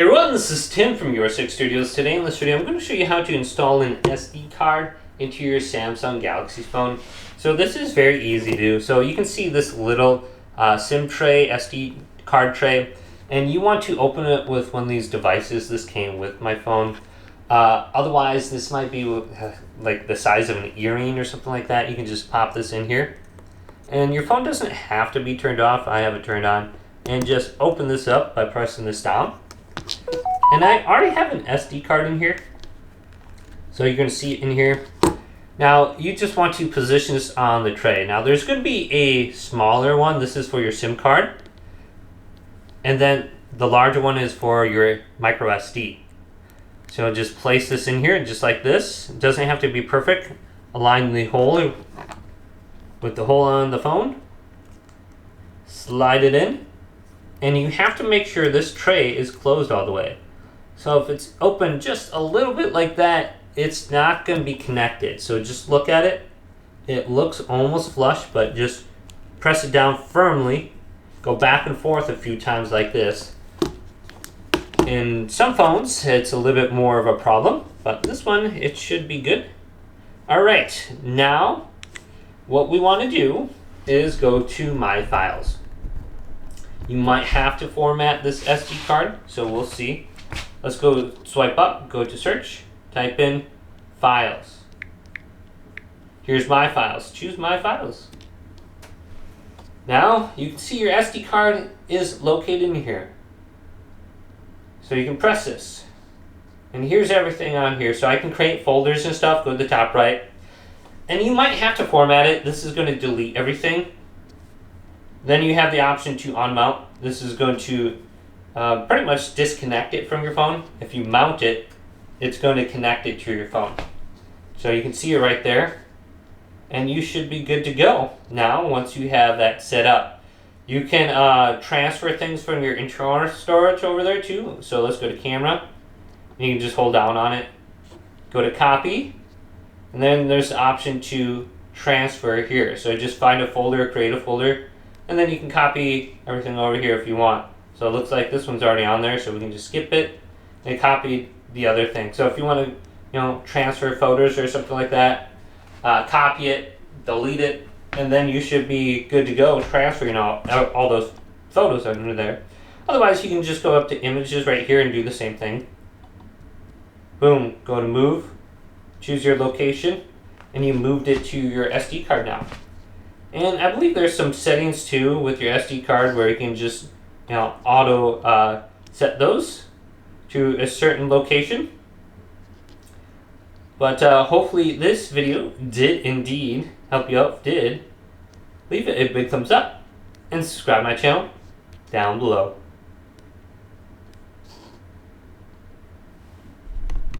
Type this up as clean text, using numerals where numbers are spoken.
Hey everyone, this is Tim from Your Six Studios. Today in this video I'm going to show you how to install an SD card into your Samsung Galaxy phone. So this is very easy to do. So you can see this little SIM tray, SD card tray, and you want to open it with one of these devices. This came with my phone. Otherwise this might be like the size of an earring or something like that. You can just pop this in here. And your phone doesn't have to be turned off. I have it turned on. And just open this up by pressing this down. And I already have an SD card in here, so you're going to see it in here. Now you just want to position this on the tray. Now there's going to be a smaller one. This is for your SIM card, and then the larger one is for your microSD. So just place this in here just like this. It doesn't have to be perfect. Align the hole with the hole on the phone, slide it in. And you have to make sure this tray is closed all the way. So if it's open just a little bit like that, it's not going to be connected. So just look at it. It looks almost flush, but just press it down firmly. Go back and forth a few times like this. In some phones, it's a little bit more of a problem, but this one, it should be good. All right, now what we want to do is go to My Files. You might have to format this SD card, so we'll see. Let's go swipe up, go to search, type in Files. Here's My Files. Choose My Files. Now you can see your SD card is located in here. So you can press this. And here's everything on here. So I can create folders and stuff. Go to the top right. And you might have to format it. This is going to delete everything. Then you have the option to unmount. This is going to pretty much disconnect it from your phone. If you mount it, it's going to connect it to your phone. So you can see it right there. And you should be good to go now once you have that set up. You can transfer things from your internal storage over there too. So let's go to camera. You can just hold down on it. Go to copy. And then there's the option to transfer here. So just find a folder, create a folder. And then you can copy everything over here if you want. So it looks like this one's already on there, so we can just skip it and copy the other thing. So if you want to, transfer photos or something like that, copy it, delete it, and then you should be good to go transferring all those photos under there. Otherwise, you can just go up to images right here and do the same thing. Boom, go to move, choose your location, and you moved it to your SD card now. And I believe there's some settings too with your SD card where you can just auto set those to a certain location. But hopefully this video did indeed help you out. If it did, leave it a big thumbs up and subscribe to my channel down below.